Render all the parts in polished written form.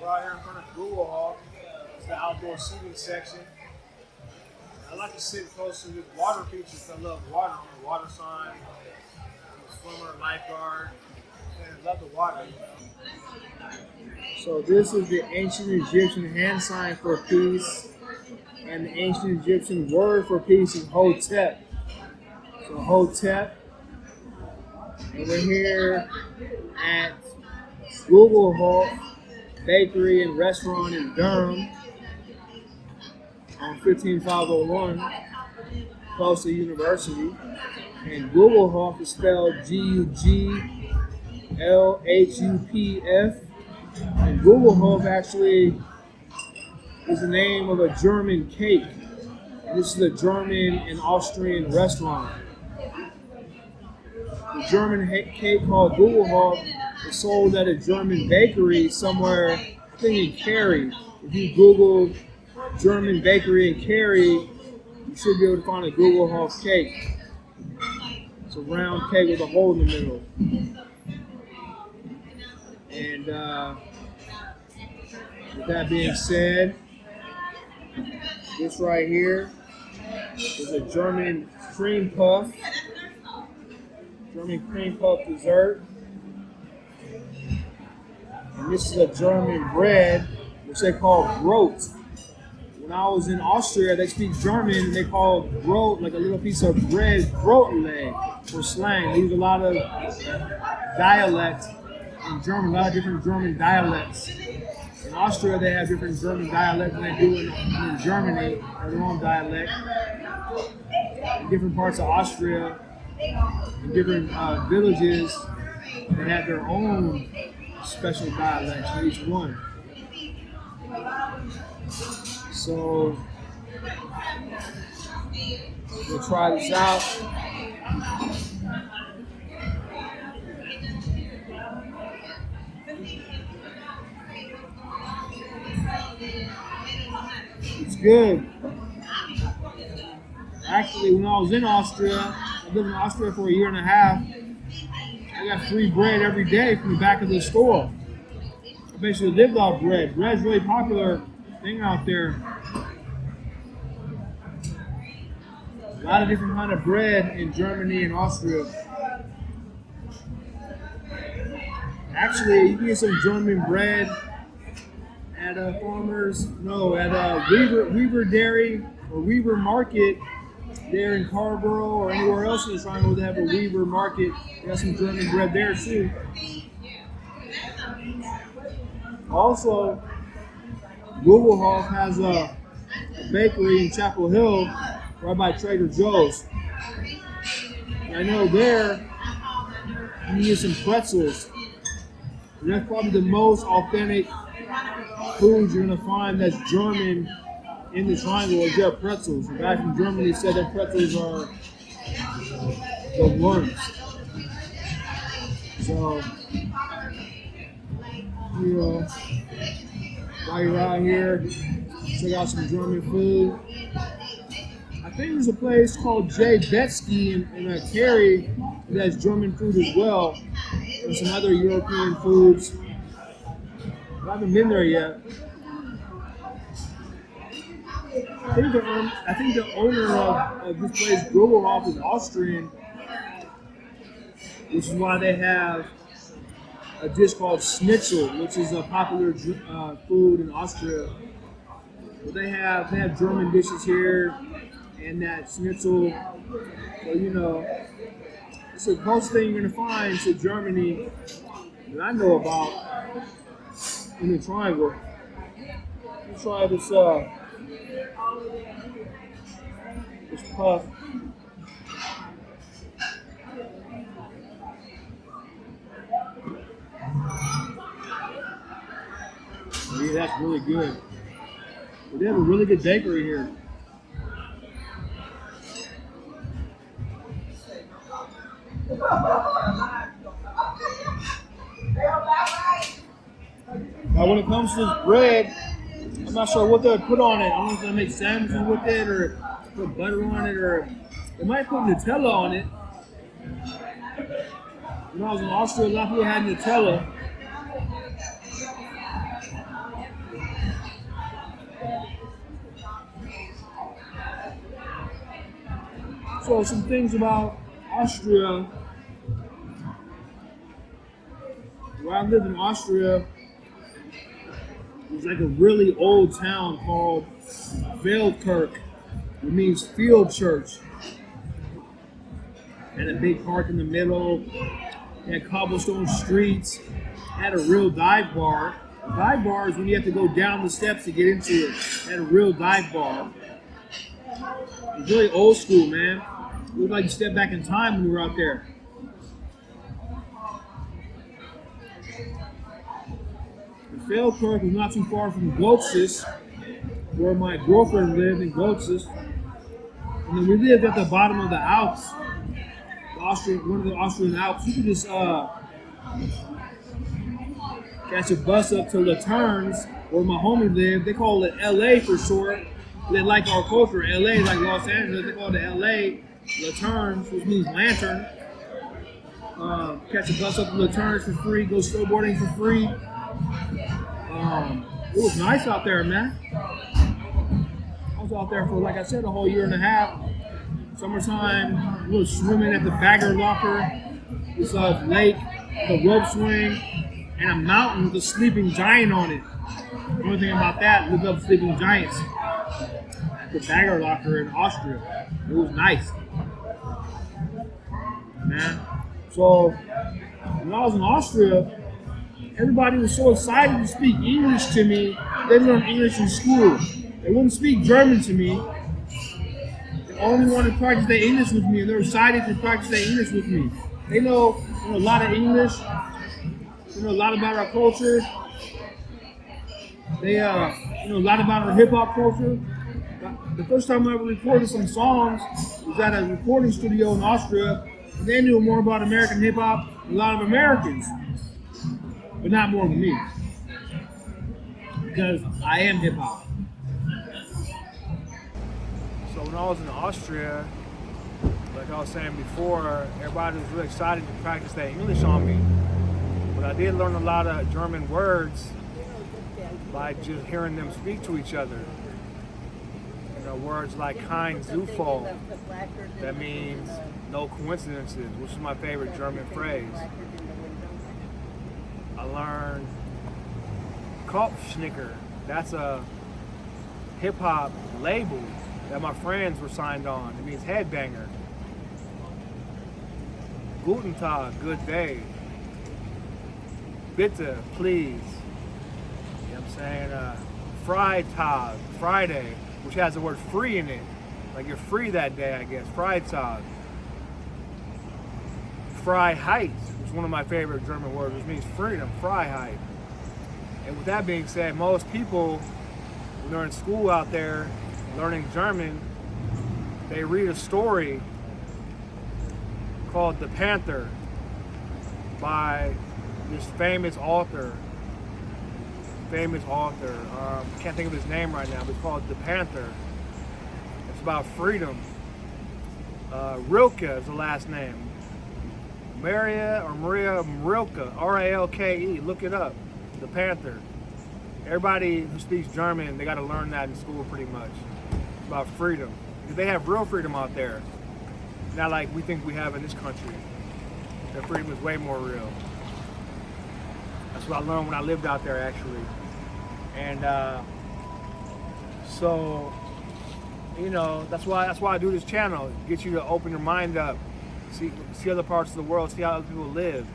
We're out here in front of Guglhupf. It's the outdoor seating section. I like to sit close to this water feature because I love water. I'm a water sign, I'm a swimmer, lifeguard, and I love the water. So this is the ancient Egyptian hand sign for peace, and the ancient Egyptian word for peace is Hotep. So Hotep, and we're here at Guglhupf Bakery and Restaurant in Durham on 15501, close to University. And Guglhupf is spelled Guglhupf. And Guglhupf actually is the name of a German cake. And this is a German and Austrian restaurant. The German cake called Guglhupf is sold at a German bakery somewhere, I think in Cary. If you Google German bakery in Cary, you should be able to find a Guglhupf cake. It's a round cake with a hole in the middle. And with that being said, this right here is a German cream puff dessert. And this is a German bread, which they call brot. When I was in Austria, they speak German, and they call brot, like a little piece of bread, brotleg, for slang. They use a lot of dialect in German, a lot of different German dialects. In Austria, they have different German dialects than they do in Germany, or their own dialect. In different parts of Austria, in different villages, they have their own special dialects for each one. So we'll try this out. It's good. Actually, when I was in Austria, I lived in Austria for a year and a half. I got free bread every day from the back of the store. I basically lived off bread. Bread's really popular thing out there. A lot of different kind of bread in Germany and Austria. Actually, you can get some German bread at a Weaver Dairy or Weaver Market there in Carborough or anywhere else in the Triangle. They have a Weaver Market. They got some German bread there too. Also, Guglhupf has a bakery in Chapel Hill right by Trader Joe's. And I know there you can get some pretzels. And that's probably the most authentic food you're gonna find that's German in the Triangle is their pretzels. The guy from Germany said that pretzels are the ones. So, you know, while you're out here, check out some German food. I think there's a place called J. Betsky in Cary that has German food as well, and some other European foods. I haven't been there yet. I think the owner of this place, Guglhupf, is Austrian, which is why they have a dish called schnitzel, which is a popular food in Austria. But they have German dishes here, and that schnitzel. So you know, it's the closest thing you're gonna find to Germany that I know about in the Triangle. Let's try this puff. Yeah, that's really good. But they have a really good bakery here. Now, when it comes to this bread, I'm not sure what they would put on it. I don't know if they make sandwiches with it or put butter on it, or they might put Nutella on it. When I was in Austria, a lot of people had Nutella. So some things about Austria. Where I lived in Austria, it was like a really old town called Guglhupf. It means field church. Had a big park in the middle. Had cobblestone streets. Had a real dive bar. A dive bar is when you have to go down the steps to get into it. Had a real dive bar. It was really old school, man. It looked like you stepped back in time when we were out there. The Guglhupf was not too far from Guglhupf, where my girlfriend lived in Guglhupf. And then we lived at the bottom of the Alps, one of the Austrian Alps. You could just catch a bus up to Laterns, where my homie lived. They call it LA for short. They like our culture. LA is like Los Angeles. They call it LA Laterns, which means lantern. Catch a bus up to Laterns for free. Go snowboarding for free. It was nice out there, man. I was out there for, like I said, a whole year and a half. Summertime, we were swimming at the Bagger Locker. It's a lake, the rope swing, and a mountain with a sleeping giant on it. The only thing about that, look up sleeping giants. The Bagger Locker in Austria. It was nice. Man. So, when I was in Austria, everybody was so excited to speak English to me. They learned English in school. They wouldn't speak German to me. They only wanted to practice their English with me, and they're excited to practice their English with me. They know a lot of English. They know a lot about our culture. They know a lot about our hip hop culture. The first time I ever recorded some songs was at a recording studio in Austria. And they knew more about American hip hop than a lot of Americans, but not more than me, because I am hip hop. So when I was in Austria, like I was saying before, everybody was really excited to practice their English on me. But I did learn a lot of German words by just hearing them speak to each other. You know, words like kein Zufall, that means no coincidences, which is my favorite German phrase. I learned Kopfschnicker. That's a hip-hop label that my friends were signed on. It means headbanger. Guten Tag, good day. Bitte, please. You know what I'm saying? Freitag, Friday, which has the word free in it. Like you're free that day, I guess. Freitag. Freiheit, which is one of my favorite German words, which means freedom, Freiheit. And with that being said, most people, when they're in school out there learning German, they read a story called The Panther by this famous author. I can't think of his name right now, but it's called The Panther. It's about freedom. Rilke is the last name. Maria Rilke, R-A-L-K-E, look it up, The Panther. Everybody who speaks German, they got to learn that in school pretty much. It's about freedom. Because they have real freedom out there. Not like we think we have in this country. Their freedom is way more real. That's what I learned when I lived out there, actually. And so, you know, that's why I do this channel. Get you to open your mind up. See other parts of the world, see how other people live.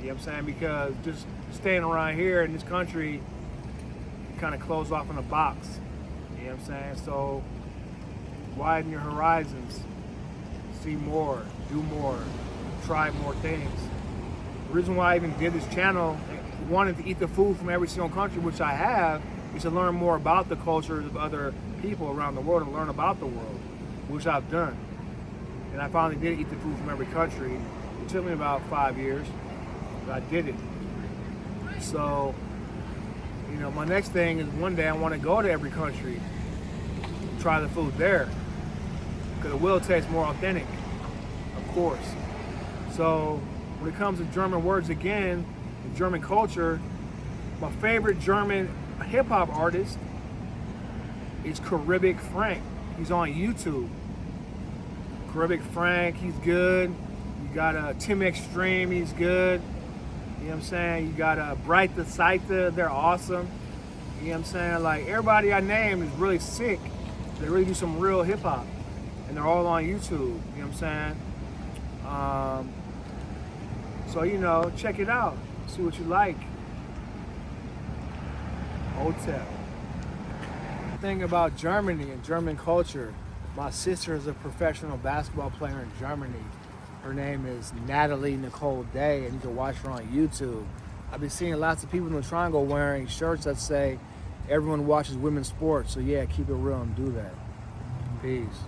You know what I'm saying? Because just staying around here in this country, you kind of close off in a box. You know what I'm saying? So widen your horizons. See more, do more, try more things. The reason why I even did this channel, wanted to eat the food from every single country, which I have, is to learn more about the cultures of other people around the world and learn about the world, which I've done. And I finally did eat the food from every country. It took me about 5 years, but I did it. So, you know, my next thing is one day I want to go to every country, try the food there, because it will taste more authentic, of course. So, when it comes to German words again, the German culture, my favorite German hip-hop artist is Caribbean Frank. He's on YouTube. Caribbean Frank, he's good. You got Tim Extreme, he's good. You know what I'm saying? You got Bright the Scyther, they're awesome. You know what I'm saying? Like, everybody I name is really sick. They really do some real hip hop. And they're all on YouTube. You know what I'm saying? So, you know, check it out. See what you like. Hotel. Thing about Germany and German culture, my sister is a professional basketball player in Germany. Her name is Natalie Nicole Day, and you can watch her on YouTube. I've been seeing lots of people in the Triangle wearing shirts that say everyone watches women's sports. So yeah, keep it real and do that. Peace.